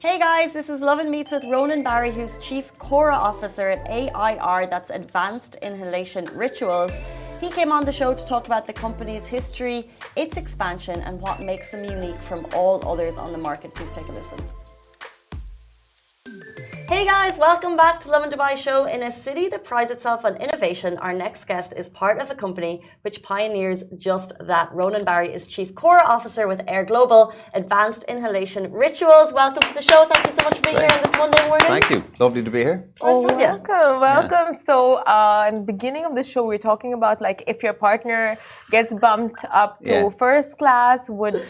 Hey guys, this is Lovin Meets with Ronan Barry, who's Chief CORA Officer at AIR, that's Advanced Inhalation Rituals. He came on the show to talk about the company's history, its expansion, and what makes them unique from all others on the market. Please take a listen. Hey guys, welcome back to Lovin Dubai show. In a city that prides itself on innovation, our next guest is part of a company which pioneers just that. Ronan Barry is Chief CORA Officer with AIR Global, Advanced Inhalation Rituals. Welcome to the show. Thank you so much for being here on this Monday morning. Thank you. Lovely to be here. Welcome. Yeah. So in the beginning of the show, we were talking about like if your partner gets bumped up to first class, would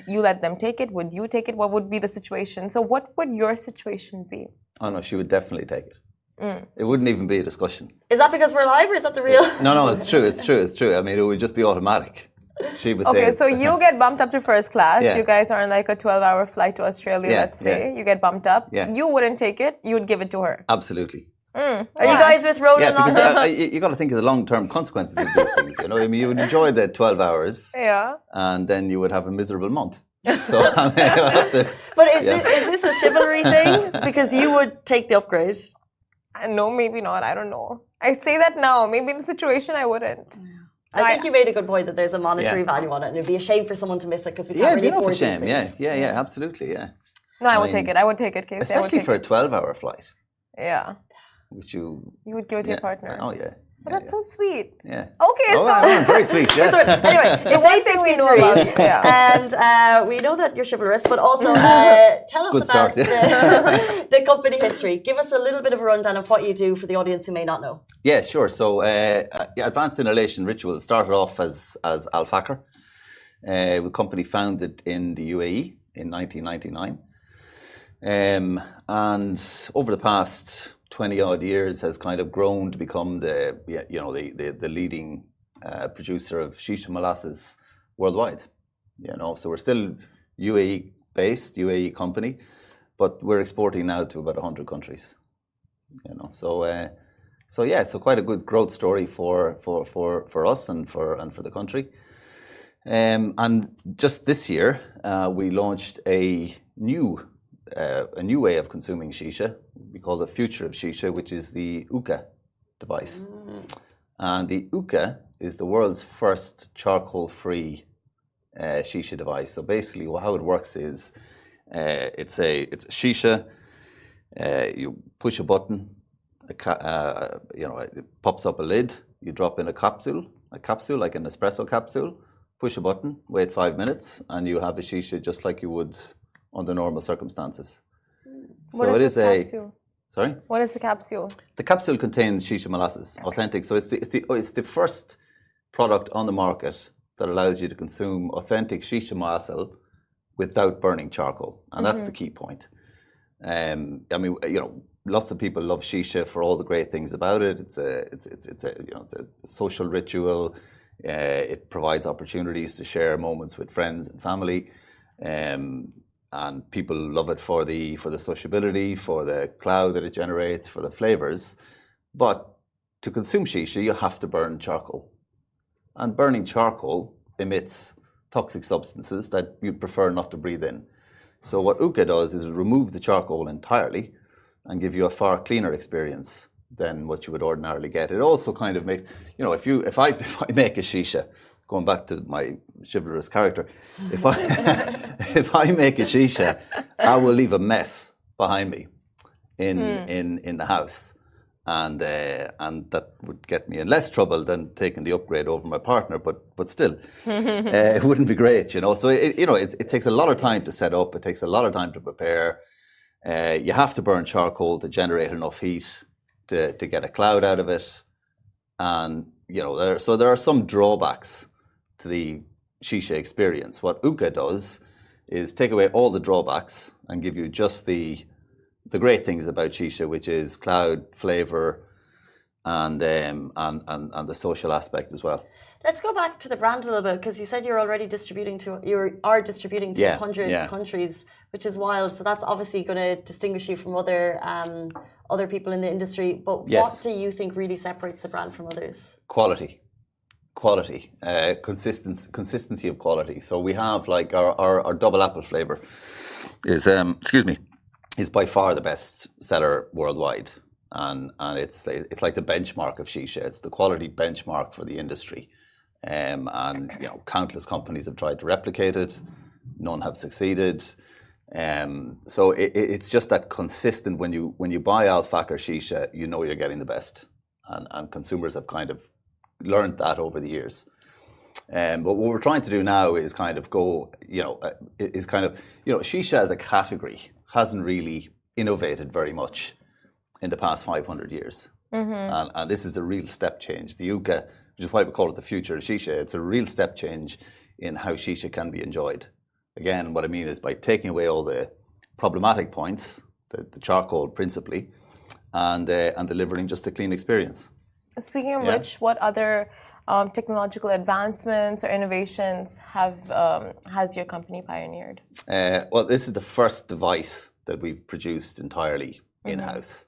you let them take it? Would you take it? What would be the situation? So what would your situation be? Oh no, she would definitely take it. It wouldn't even be a discussion. Is that because we're live or is that the real? No, it's true. I mean, it would just be automatic. She would say. Okay, so you get bumped up to first class. Yeah. You guys are on like a 12-hour flight to Australia, let's say. You get bumped up. Yeah. You wouldn't take it. You would give it to her. Absolutely. Are you guys with Ronan on this? Yeah, because you got to think of the long-term consequences of these things. You know, I mean, you would enjoy the 12 hours. Yeah. And then you would have a miserable month. So, I mean, you'll have to, But is this a chivalry thing? Because you would take the upgrade. No, maybe not. I don't know. I say that now. Maybe in the situation I wouldn't. I think you made a good point that there's a monetary value on it, and it'd be a shame for someone to miss it because we can't really afford a shame. these things. Yeah, absolutely, yeah. No, I would take it. I would take it, Casey. Especially for a 12-hour flight. Yeah. Which you would give it to your partner. Oh, yeah. But that's so sweet. Yeah. Okay, so very sweet. Yeah. Anyway, it's one thing we know about you. And we know that you're chivalrous, but also tell us Good about start, yeah. the company history. Give us a little bit of a rundown of what you do for the audience who may not know. Yeah, sure. So Advanced Inhalation Rituals started off as Al Fakr, a company founded in the UAE in 1999. And over the past 20 odd years has kind of grown to become the leading producer of shisha molasses worldwide. So we're still UAE based, UAE company, but we're exporting now to about 100 countries. So quite a good growth story for us and for the country. And just this year we launched a new way of consuming shisha. We call the future of shisha, which is the hookah device. And the hookah is the world's first charcoal-free shisha device. So basically, how it works is it's a shisha. You push a button, it pops up a lid. You drop in a capsule like an espresso capsule. Push a button, wait 5 minutes, and you have a shisha just like you would under normal circumstances. What is this capsule? Sorry? What is the capsule? The capsule contains shisha molasses, authentic. So it's the first product on the market that allows you to consume authentic shisha molasses without burning charcoal, and that's the key point. Lots of people love shisha for all the great things about it. It's a social ritual. It provides opportunities to share moments with friends and family. And people love it for the sociability, for the cloud that it generates, for the flavors. But to consume shisha, you have to burn charcoal. And burning charcoal emits toxic substances that you'd prefer not to breathe in. So what hookah does is remove the charcoal entirely and give you a far cleaner experience than what you would ordinarily get. It also kind of makes, if I make a shisha, going back to my chivalrous character, if I make a shisha, I will leave a mess behind me in the house, and that would get me in less trouble than taking the upgrade over my partner. But still, it wouldn't be great, So it takes a lot of time to set up. It takes a lot of time to prepare. You have to burn charcoal to generate enough heat to get a cloud out of it, and there are some drawbacks to the shisha experience. What hookah does is take away all the drawbacks and give you just the great things about shisha, which is cloud, flavor, and the social aspect as well. Let's go back to the brand a little bit, because you said you are distributing to 100 countries, which is wild. So that's obviously going to distinguish you from other people in the industry. But what do you think really separates the brand from others? Quality, consistency of quality. So we have like our double apple flavor is is by far the best seller worldwide, and it's like the benchmark of shisha. It's the quality benchmark for the industry, and countless companies have tried to replicate it. None have succeeded. So it's just that consistent. When you buy Al Fakr shisha, you know you're getting the best, and consumers have kind of learned that over the years. But what we're trying to do now is kind of shisha as a category hasn't really innovated very much in the past 500 years. And this is a real step change. The hookah, which is why we call it the future of shisha, it's a real step change in how shisha can be enjoyed. Again, what I mean is by taking away all the problematic points, the charcoal principally, and delivering just a clean experience. Speaking of which, what other technological advancements or innovations has your company pioneered? Well, this is the first device that we've produced entirely in-house.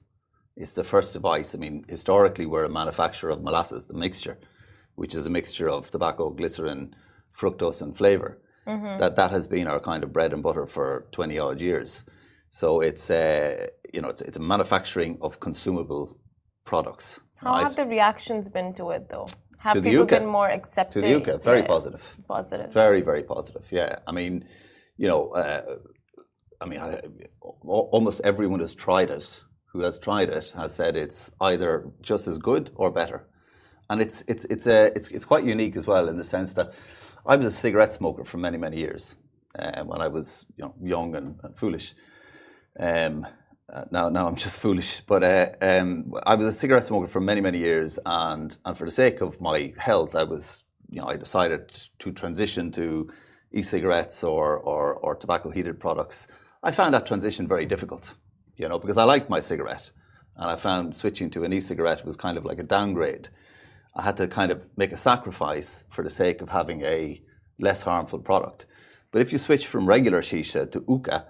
It's the first device. I mean, historically, we're a manufacturer of molasses, the mixture, which is a mixture of tobacco, glycerin, fructose, and flavor. That has been our kind of bread and butter for 20 odd years. So it's a manufacturing of consumable products. How have the reactions been to it, though? Have people been more accepting? To the hookah, very positive. Positive. Very, very positive. Yeah. I mean, almost everyone who has tried it has said it's either just as good or better, and it's quite unique as well in the sense that I was a cigarette smoker for many, many years when I was young and foolish. Now I'm just foolish, but I was a cigarette smoker for many, many years, and for the sake of my health, I decided to transition to e-cigarettes or tobacco heated products. I found that transition very difficult, because I liked my cigarette, and I found switching to an e-cigarette was kind of like a downgrade. I had to kind of make a sacrifice for the sake of having a less harmful product. But if you switch from regular shisha to hookah,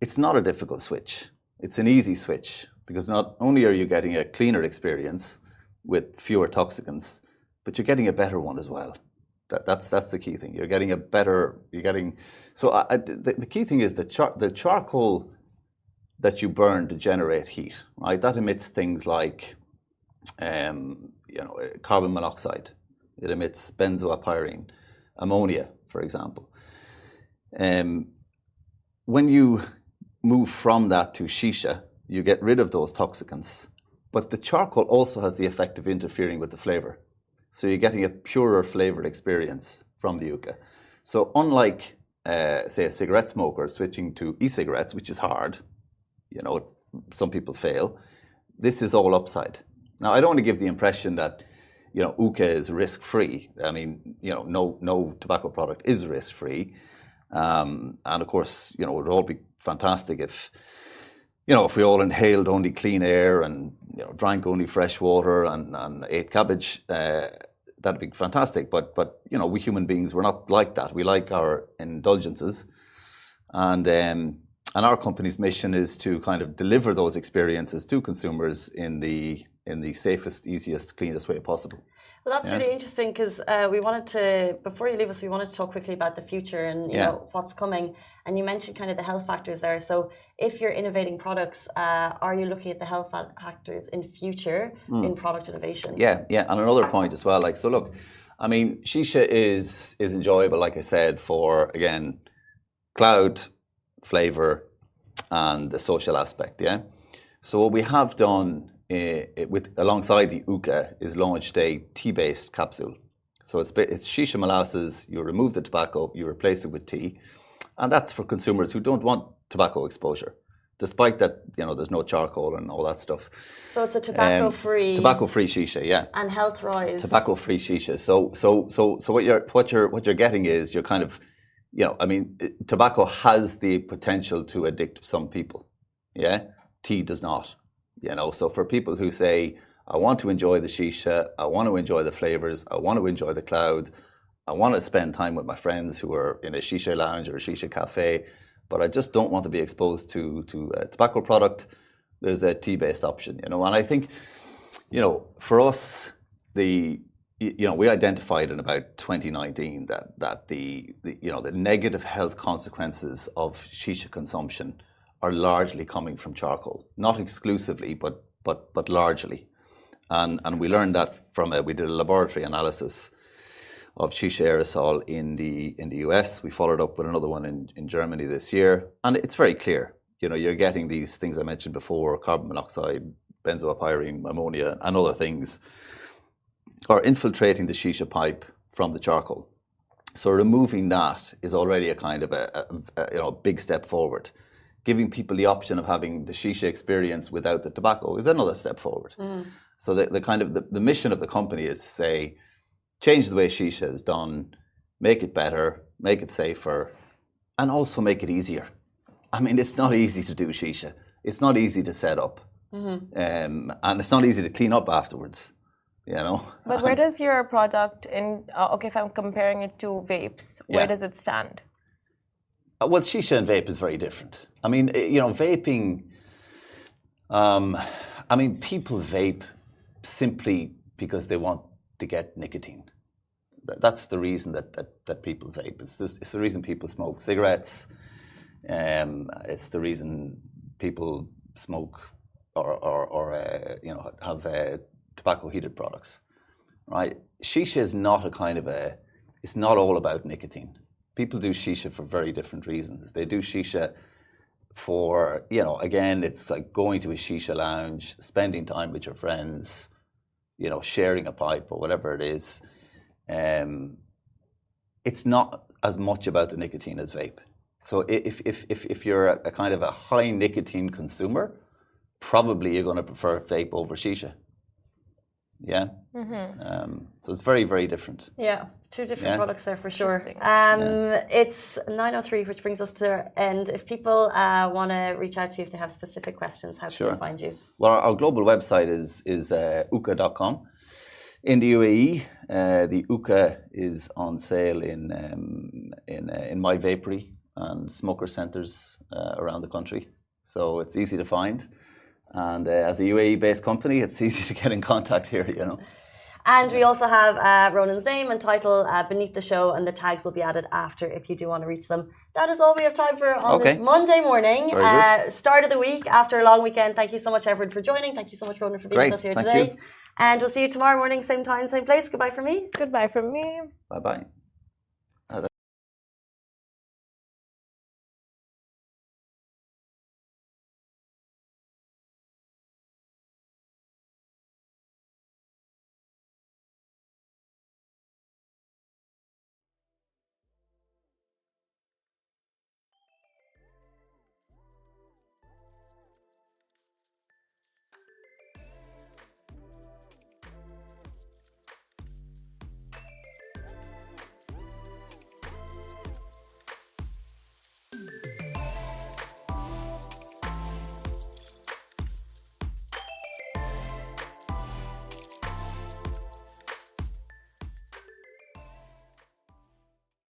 it's not a difficult switch. It's an easy switch, because not only are you getting a cleaner experience with fewer toxicants, but you're getting a better one as well. That's the key thing. The key thing is the charcoal that you burn to generate heat, right? That emits things like carbon monoxide. It emits benzoapyrene, ammonia, for example. When you move from that to shisha, you get rid of those toxicants, but the charcoal also has the effect of interfering with the flavor. So you're getting a purer flavored experience from the hookah. So unlike, say, a cigarette smoker switching to e-cigarettes, which is hard, some people fail, this is all upside. Now, I don't want to give the impression that, hookah is risk-free. I mean, no tobacco product is risk-free. And of course, it would all be fantastic if we all inhaled only clean air and, drank only fresh water and ate cabbage, that'd be fantastic. But we human beings, we're not like that. We like our indulgences. And our company's mission is to kind of deliver those experiences to consumers in the safest, easiest, cleanest way possible. Well, that's really interesting, because we wanted to, before you leave us, we wanted to talk quickly about the future and what's coming. And you mentioned kind of the health factors there. So if you're innovating products, are you looking at the health factors in future in product innovation? Yeah. And another point as well. So look, I mean, shisha is enjoyable, like I said, for, again, cloud, flavor, and the social aspect. Yeah. So what we have done alongside the hookah is launched a tea-based capsule. So it's shisha molasses. You remove the tobacco, you replace it with tea, and that's for consumers who don't want tobacco exposure, despite that there's no charcoal and all that stuff. So it's a tobacco-free shisha, yeah, and health-wise tobacco-free shisha. So what you're getting is you're kind of tobacco has the potential to addict some people. Yeah, tea does not. So for people who say, I want to enjoy the shisha, I want to enjoy the flavors, I want to enjoy the cloud, I want to spend time with my friends who are in a shisha lounge or a shisha cafe, but I just don't want to be exposed to a tobacco product, there's a tea-based option. And I think, for us, we identified in about 2019 that the negative health consequences of shisha consumption are largely coming from charcoal, not exclusively, but largely. And we learned that we did a laboratory analysis of shisha aerosol in the US. We followed up with another one in Germany this year, and it's very clear. You're getting these things I mentioned before: carbon monoxide, benzopyrene, ammonia, and other things are infiltrating the shisha pipe from the charcoal. So removing that is already a kind of a big step forward. Giving people the option of having the shisha experience without the tobacco is another step forward. So the mission of the company is to say, change the way shisha is done, make it better, make it safer, and also make it easier. I mean, it's not easy to do shisha. It's not easy to set up. And it's not easy to clean up afterwards. But where does your product if I'm comparing it to vapes, where does it stand? Well, shisha and vape is very different. I mean, vaping, people vape simply because they want to get nicotine. That's the reason that people vape. It's the reason people smoke cigarettes. It's the reason people smoke or have tobacco heated products, right? Shisha is not it's not all about nicotine. People do shisha for very different reasons. They do shisha for, again, it's like going to a shisha lounge, spending time with your friends, sharing a pipe or whatever it is. It's not as much about the nicotine as vape. So if you're a kind of a high nicotine consumer, probably you're going to prefer vape over shisha. Yeah. So it's very, very different. Yeah, two different products there for sure. It's 9:03, which brings us to the end. If people want to reach out to you if they have specific questions, how can they find you? Well, our global website is uka.com. In the UAE, the Uka is on sale in My Vapory and smoker centres around the country. So it's easy to find. And as a UAE-based company, it's easy to get in contact here, And we also have Ronan's name and title beneath the show, and the tags will be added after if you do want to reach them. That is all we have time for on this Monday morning. Start of the week after a long weekend. Thank you so much, everyone, for joining. Thank you so much, Ronan, for being with us here today. And we'll see you tomorrow morning, same time, same place. Goodbye from me. Goodbye from me. Bye-bye.